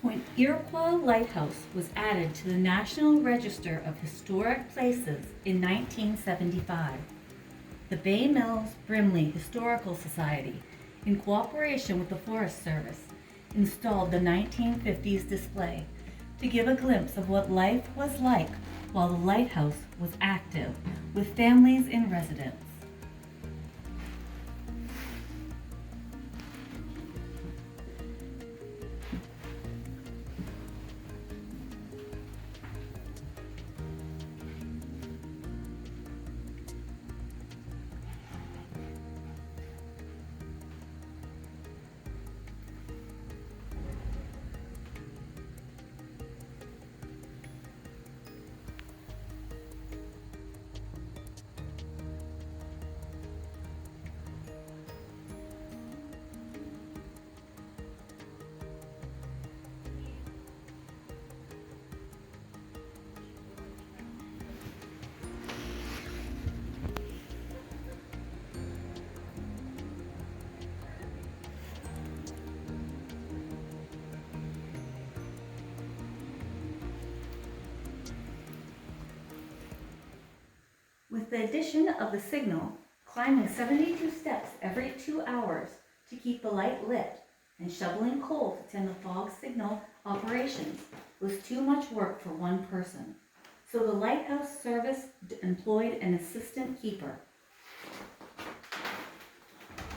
When Iroquois Lighthouse was added to the National Register of Historic Places in 1975, the Bay Mills Brimley Historical Society, in cooperation with the Forest Service, installed the 1950s display to give a glimpse of what life was like while the lighthouse was active, with families in residence. With the addition of the signal, climbing 72 steps every 2 hours to keep the light lit, and shoveling coal to tend the fog signal operations was too much work for one person. So the lighthouse service employed an assistant keeper.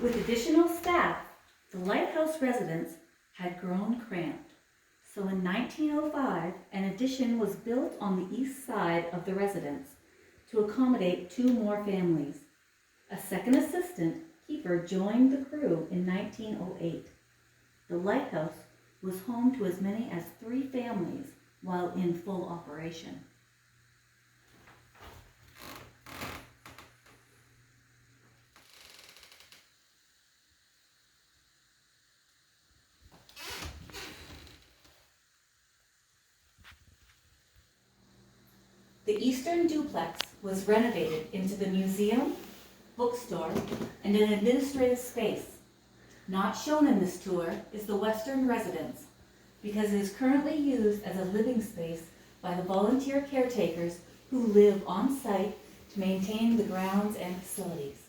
With additional staff, the lighthouse residence had grown cramped. So in 1905, an addition was built on the east side of the residence to accommodate 2 more families. A second assistant keeper joined the crew in 1908. The lighthouse was home to as many as 3 families while in full operation. The eastern duplex was renovated into the museum, bookstore, and an administrative space. Not shown in this tour is the western residence, because it is currently used as a living space by the volunteer caretakers who live on site to maintain the grounds and facilities.